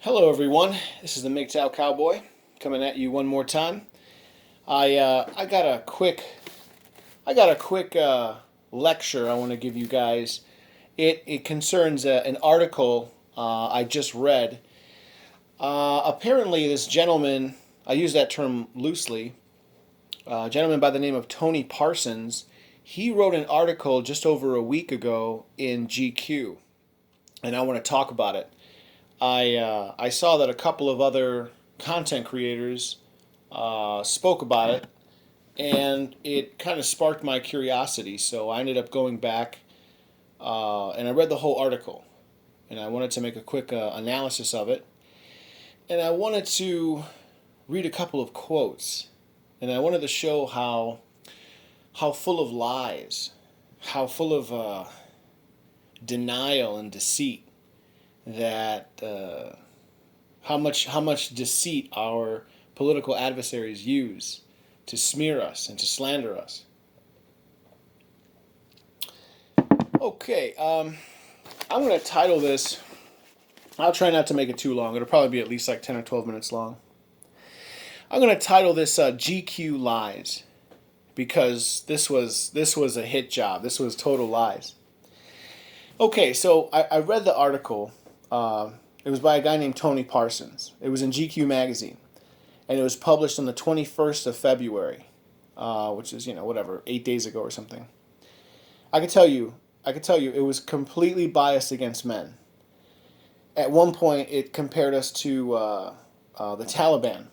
Hello, everyone. This is the MGTOW Cowboy coming at you one more time. I got a quick lecture I want to give you guys. It concerns an article I just read. Apparently, this gentleman, I use that term loosely, a gentleman by the name of Tony Parsons, he wrote an article just over a week ago in GQ, and I want to talk about it. I saw that a couple of other content creators spoke about it, and it kind of sparked my curiosity. So I ended up going back and I read the whole article, and I wanted to make a quick analysis of it, and I wanted to read a couple of quotes, and I wanted to show how full of lies, how full of denial and deceit that how much deceit our political adversaries use to smear us and to slander us. Okay, I'm going to title this. I'll try not to make it too long. It'll probably be at least like 10 or 12 minutes long. I'm going to title this GQ Lies, because this was a hit job. This was total lies. Okay, so I read the article. It was by a guy named Tony Parsons. It was in GQ magazine, and it was published on the 21st of February, which is, whatever, 8 days ago or something. I could tell you, it was completely biased against men. At one point, it compared us to the Taliban.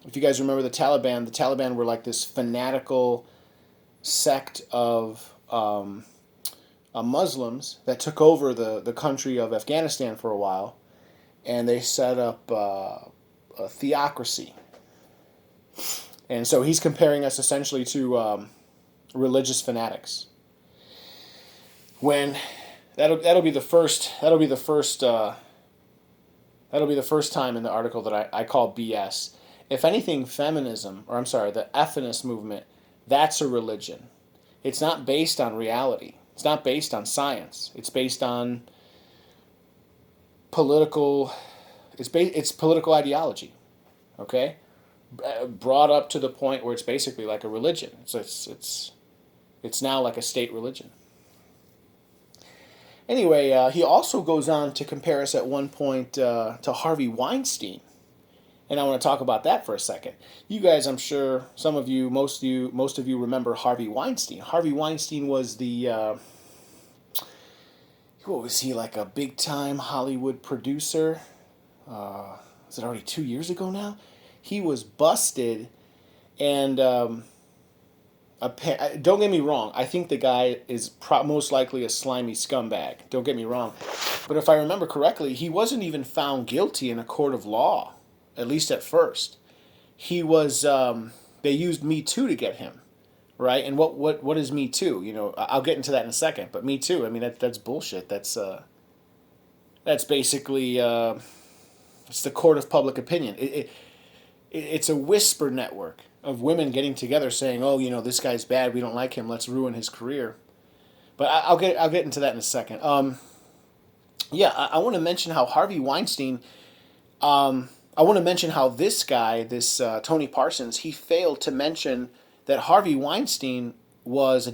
If you guys remember the Taliban were like this fanatical sect of Muslims that took over the country of Afghanistan for a while, and they set up a theocracy. And so he's comparing us essentially to religious fanatics. That'll be the first time in the article that I call BS. If anything, the ethnicist movement, that's a religion. It's not based on reality. It's not based on science. It's based on political. It's political ideology. Okay, brought up to the point where it's basically like a religion. So it's now like a state religion. Anyway, he also goes on to compare us at one point to Harvey Weinstein. And I want to talk about that for a second. You guys, I'm sure most of you remember Harvey Weinstein. Harvey Weinstein was what was he, like a big time Hollywood producer? Is it already 2 years ago now? He was busted, and don't get me wrong. I think the guy is most likely a slimy scumbag. Don't get me wrong, but if I remember correctly, he wasn't even found guilty in a court of law. At least at first, he was. They used Me Too to get him, right? And what is Me Too? I'll get into that in a second. But Me Too, I mean, that's bullshit. That's basically it's the court of public opinion. It's a whisper network of women getting together saying, "Oh, this guy's bad. We don't like him. Let's ruin his career." But I'll get into that in a second. Yeah, I want to mention how Harvey Weinstein. I want to mention how this guy, this Tony Parsons, he failed to mention that Harvey Weinstein was a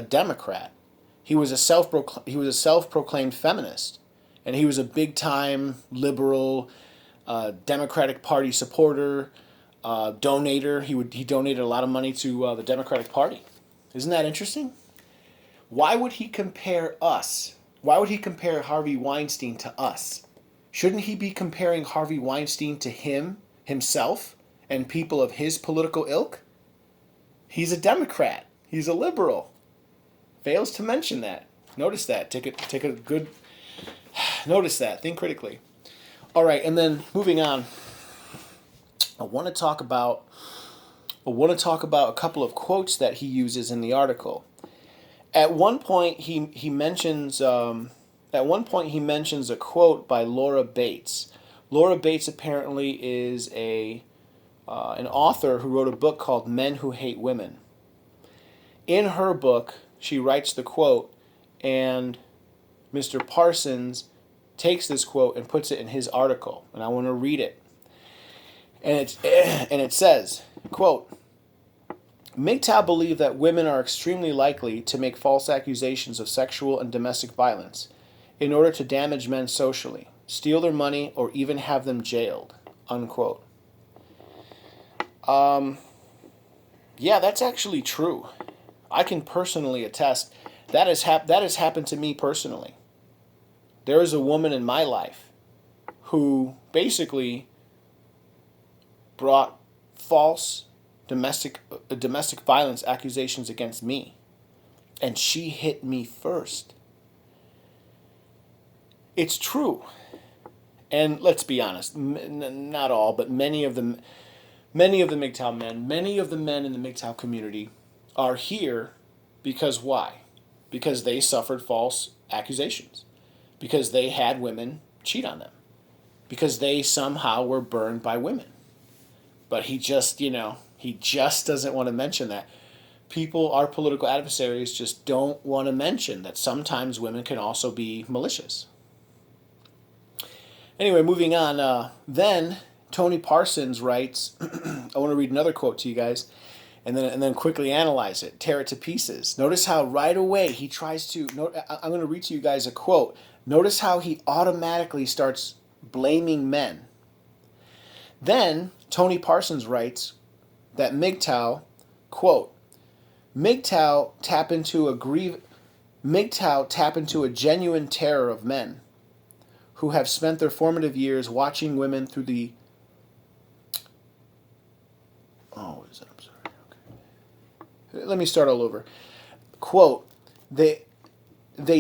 Democrat. He was a self-proclaimed feminist, and he was a big time liberal, Democratic Party supporter, donator. He donated a lot of money to the Democratic Party. Isn't that interesting? Why would he compare us? Why would he compare Harvey Weinstein to us? Shouldn't he be comparing Harvey Weinstein to himself, and people of his political ilk? He's a Democrat. He's a liberal. Fails to mention that. Notice that. Take a good. Notice that. Think critically. All right, and then moving on. I want to talk about a couple of quotes that he uses in the article. At one point, he mentions. At one point, he mentions a quote by Laura Bates. Laura Bates apparently is an author who wrote a book called Men Who Hate Women. In her book, she writes the quote, and Mr. Parsons takes this quote and puts it in his article, and I want to read it. And it says, quote, MGTOW believe that women are extremely likely to make false accusations of sexual and domestic violence in order to damage men socially, steal their money, or even have them jailed, unquote. Yeah, that's actually true. I can personally attest that has happened to me personally. There is a woman in my life who basically brought false domestic violence accusations against me, and she hit me first. It's true. And let's be honest, not all, but many of the MGTOW men, many of the men in the MGTOW community are here because why? Because they suffered false accusations. Because they had women cheat on them. Because they somehow were burned by women. But he just doesn't want to mention that. People, our political adversaries, just don't want to mention that sometimes women can also be malicious. Anyway, moving on. Then Tony Parsons writes, I want to read another quote to you guys, and then quickly analyze it, tear it to pieces. Notice how right away he tries to. I'm going to read to you guys a quote. Notice how he automatically starts blaming men. Then Tony Parsons writes that MGTOW, quote, MGTOW tap into a genuine terror of men who have spent their formative years watching women through the... Oh, what is that? I'm sorry. Okay. Let me start all over. Quote, they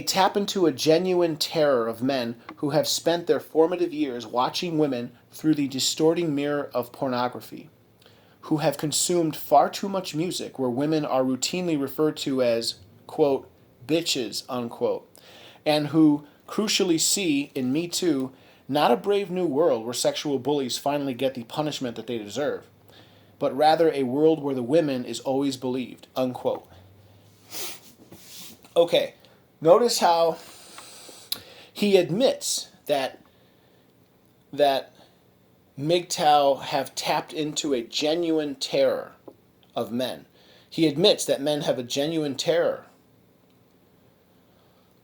tap into a genuine terror of men who have spent their formative years watching women through the distorting mirror of pornography, who have consumed far too much music where women are routinely referred to as, quote, bitches, unquote, and who crucially see in Me Too not a brave new world where sexual bullies finally get the punishment that they deserve, but rather a world where the women is always believed, unquote. Okay, notice how he admits that MGTOW have tapped into a genuine terror of men. He admits that men have a genuine terror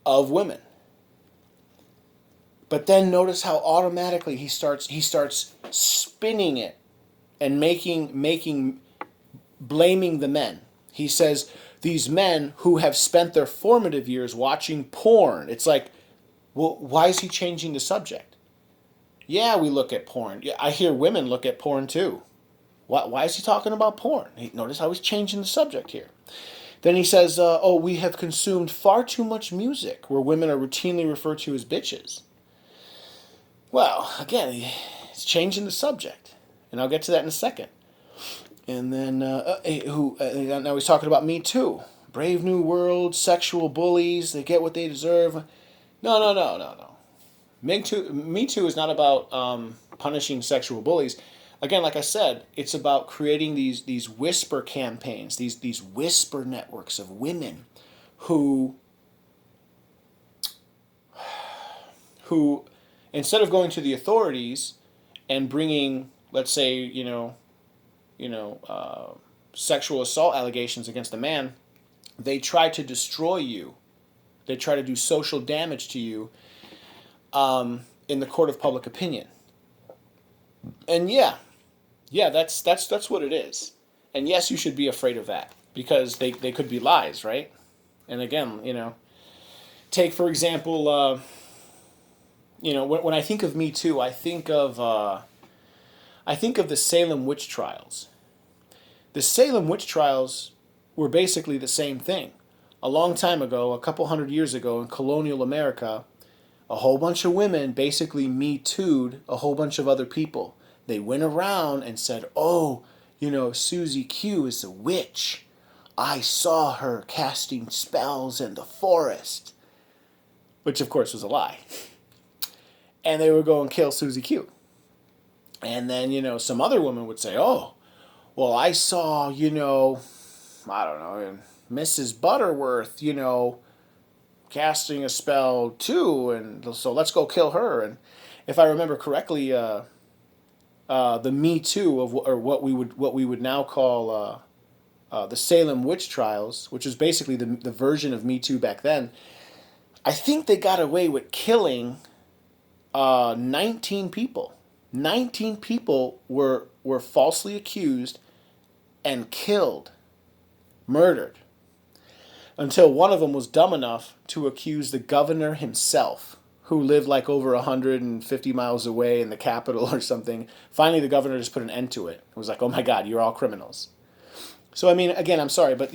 of women. But then notice how automatically he starts spinning it and blaming the men. He says these men who have spent their formative years watching porn. It's like, well, why is he changing the subject? Yeah, we look at porn. Yeah, I hear women look at porn too. Why is he talking about porn? Notice how he's changing the subject here. Then he says, we have consumed far too much music where women are routinely referred to as bitches. Well, again, he's changing the subject. And I'll get to that in a second. And then, now he's talking about Me Too. Brave New World, sexual bullies, they get what they deserve. No. Me Too is not about punishing sexual bullies. Again, like I said, it's about creating these whisper campaigns, these whisper networks of women who instead of going to the authorities and bringing, let's say, sexual assault allegations against a man, they try to destroy you. They try to do social damage to you in the court of public opinion. And yeah, that's what it is. And yes, you should be afraid of that because they could be lies, right? And again, take for example, when I think of Me Too, I think of the Salem witch trials. The Salem witch trials were basically the same thing. A long time ago, a couple hundred years ago in colonial America, a whole bunch of women basically Me Too'd a whole bunch of other people. They went around and said, Susie Q is a witch. I saw her casting spells in the forest. Which, of course, was a lie. And they would go and kill Susie Q. And then, some other woman would say, oh, well, I saw, I don't know, Mrs. Butterworth, casting a spell too, and so let's go kill her. And if I remember correctly, the Me Too of or what we would now call the Salem witch trials, which was basically the version of Me Too back then. I think they got away with killing 19 people. 19 people were falsely accused and killed, murdered, until one of them was dumb enough to accuse the governor himself, who lived like over 150 miles away in the capital or something. Finally, the governor just put an end to it. It was like, oh my God, you're all criminals. So I mean, again, I'm sorry, but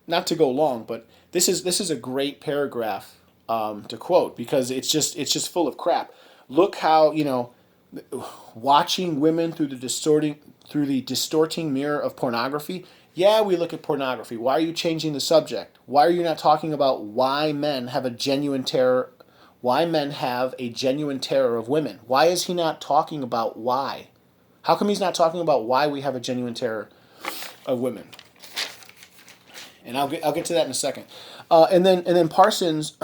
not to go long, but this is a great paragraph to quote, because it's just full of crap. Look how watching women through the distorting mirror of pornography. Yeah, we look at pornography. Why are you changing the subject? Why are you not talking about why men have a genuine terror? Why men have a genuine terror of women? Why is he not talking about why? How come he's not talking about why we have a genuine terror of women? And I'll get to that in a second. And then Parsons,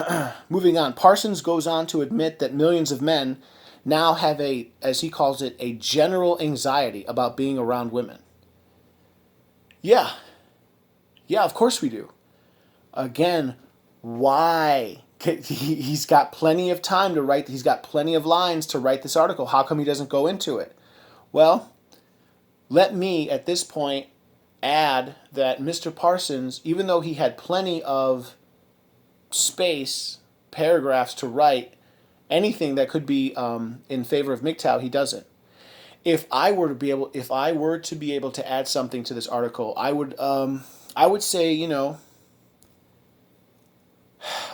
moving on. Parsons goes on to admit that millions of men now have a, as he calls it, a general anxiety about being around women. Yeah, of course we do. Again, why? He's got plenty of time to write. He's got plenty of lines to write this article. How come he doesn't go into it? Well, let me at this point add that Mr. Parsons, even though he had plenty of space, paragraphs to write anything that could be in favor of MGTOW, he doesn't. If I were to be able to add something to this article, I would say,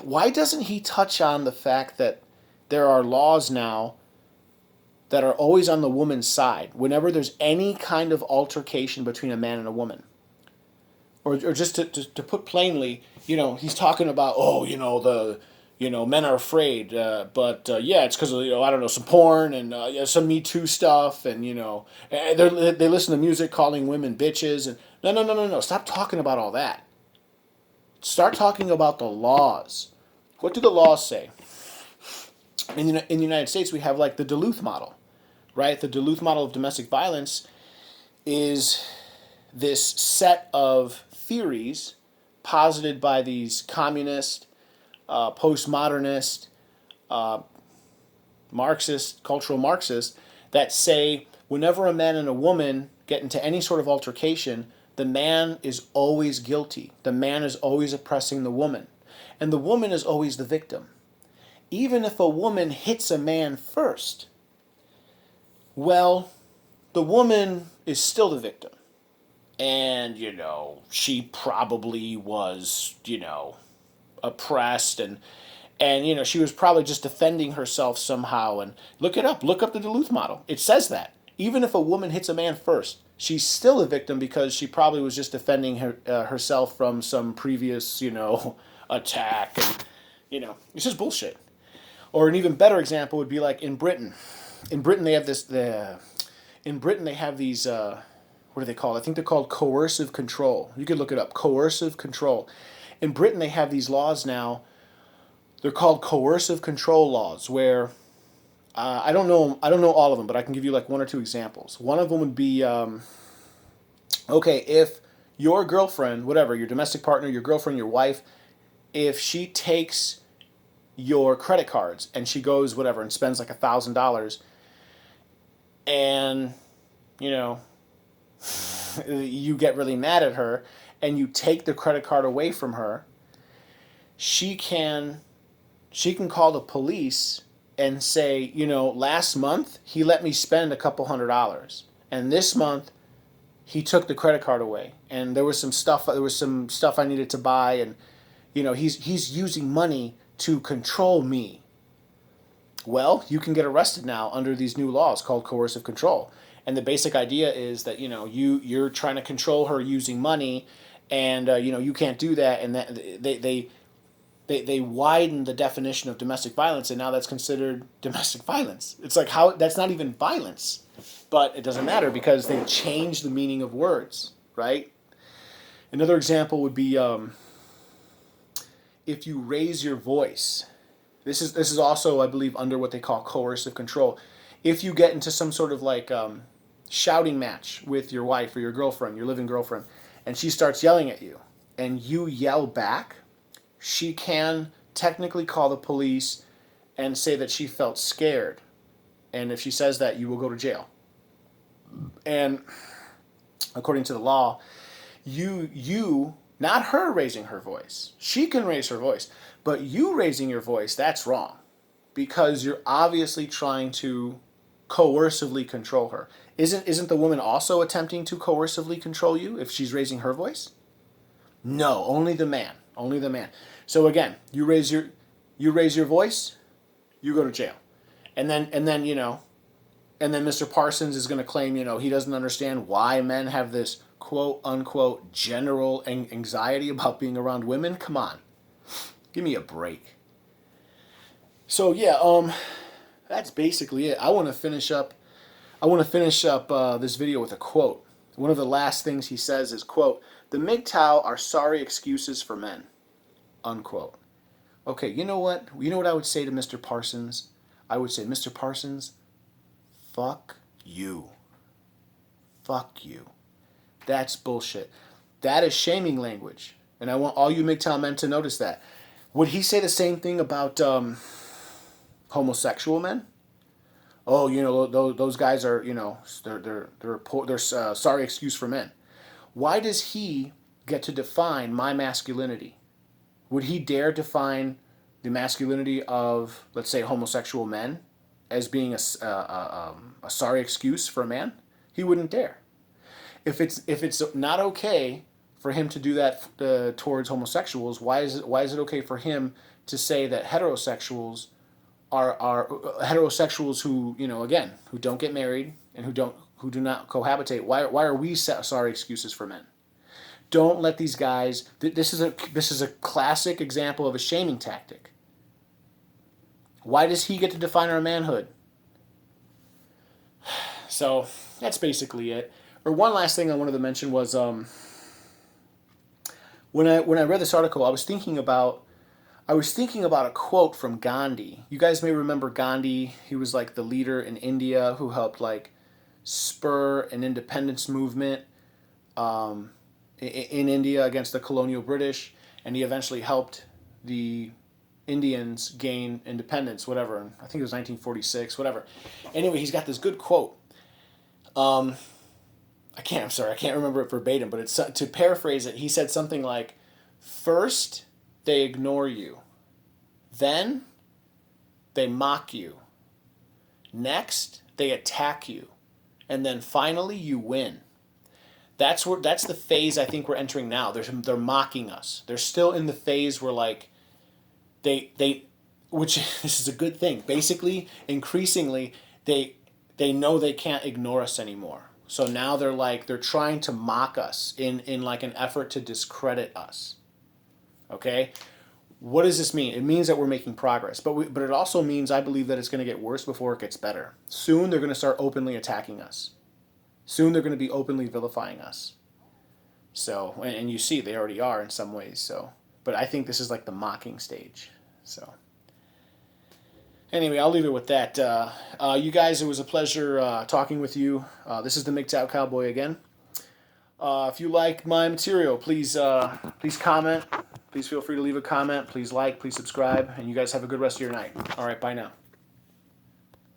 why doesn't he touch on the fact that there are laws now that are always on the woman's side whenever there's any kind of altercation between a man and a woman? Or just to put plainly, he's talking about, men are afraid, but it's because of, I don't know, some porn and some Me Too stuff, and they listen to music calling women bitches, and no, stop talking about all that. Start talking about the laws. What do the laws say? In the United States, we have like the Duluth model, right? The Duluth model of domestic violence is this set of theories posited by these communist, postmodernist, Marxist, cultural Marxists, that say whenever a man and a woman get into any sort of altercation, the man is always guilty. The man is always oppressing the woman. And the woman is always the victim. Even if a woman hits a man first, well, the woman is still the victim. And, she probably was, oppressed, and she was probably just defending herself somehow. And look up the Duluth model. It says that even if a woman hits a man first, she's still a victim because she probably was just defending herself from some previous attack, and it's just bullshit. Or an even better example would be like in Britain. In Britain they have these what are they called? I think they're called coercive control. You could look it up. Coercive control. In Britain, they have these laws now. They're called coercive control laws, where I don't know all of them, but I can give you like one or two examples. One of them would be, if your girlfriend, whatever, your domestic partner, your girlfriend, your wife, if she takes your credit cards and she goes whatever and spends like $1,000, and you get really mad at her and you take the credit card away from her, she can call the police and say, last month he let me spend a couple $100, and this month he took the credit card away, and there was some stuff I needed to buy, and he's using money to control me. Well, you can get arrested now under these new laws called coercive control. And the basic idea is that you're trying to control her using money, and you can't do that. And that they widen the definition of domestic violence, and now that's considered domestic violence. It's like, how that's not even violence, but it doesn't matter because they change the meaning of words, right? Another example would be if you raise your voice, this is also, I believe, under what they call coercive control. If you get into some sort of like shouting match with your wife or your girlfriend, your living girlfriend, and she starts yelling at you, and you yell back, she can technically call the police and say that she felt scared. And if she says that, you will go to jail. And according to the law, you not her raising her voice. She can raise her voice, but you raising your voice, that's wrong, because you're obviously trying to coercively control her. Isn't the woman also attempting to coercively control you if she's raising her voice? No, only the man. Only the man. So again, you raise your voice, you go to jail. And then Mr. Parsons is going to claim, he doesn't understand why men have this quote unquote general anxiety about being around women. Come on. Give me a break. So yeah, that's basically it. I want to finish up this video with a quote. One of the last things he says is, quote, "The MGTOW are sorry excuses for men," unquote. Okay, you know what? You know what I would say to Mr. Parsons? I would say, Mr. Parsons, fuck you. Fuck you. That's bullshit. That is shaming language. And I want all you MGTOW men to notice that. Would he say the same thing about homosexual men? Oh, those guys are, they're sorry excuse for men. Why does he get to define my masculinity? Would he dare define the masculinity of, let's say, homosexual men as being a sorry excuse for a man? He wouldn't dare. If it's not okay for him to do that towards homosexuals, why is it okay for him to say that heterosexuals are heterosexuals who, again, who don't get married and who do not cohabitate? Why are we sorry excuses for men? Don't let these guys. This is a classic example of a shaming tactic. Why does he get to define our manhood? So that's basically it. Or one last thing I wanted to mention was when I read this article, I was thinking about a quote from Gandhi. You guys may remember Gandhi. He was like the leader in India who helped like spur an independence movement in India against the colonial British, and he eventually helped the Indians gain independence, whatever. I think it was 1946, whatever. Anyway, he's got this good quote. I can't remember it verbatim, but it's, to paraphrase it, he said something like, "First, they ignore you. Then, they mock you. Next, they attack you. And then finally, you win." That's the phase I think we're entering now. They're mocking us. They're still in the phase where like which this is a good thing. Basically, increasingly, they know they can't ignore us anymore. So now they're trying to mock us in like an effort to discredit us. Okay? What does this mean? It means that we're making progress, but it also means, I believe, that it's going to get worse before it gets better. Soon they're going to start openly attacking us. Soon they're going to be openly vilifying us. So, and you see, they already are in some ways. So, but I think this is like the mocking stage. So, anyway, I'll leave it with that. You guys, it was a pleasure talking with you. This is the MGTOW Cowboy again. If you like my material, please comment. Please feel free to leave a comment. Please like, please subscribe, and you guys have a good rest of your night. All right, bye now.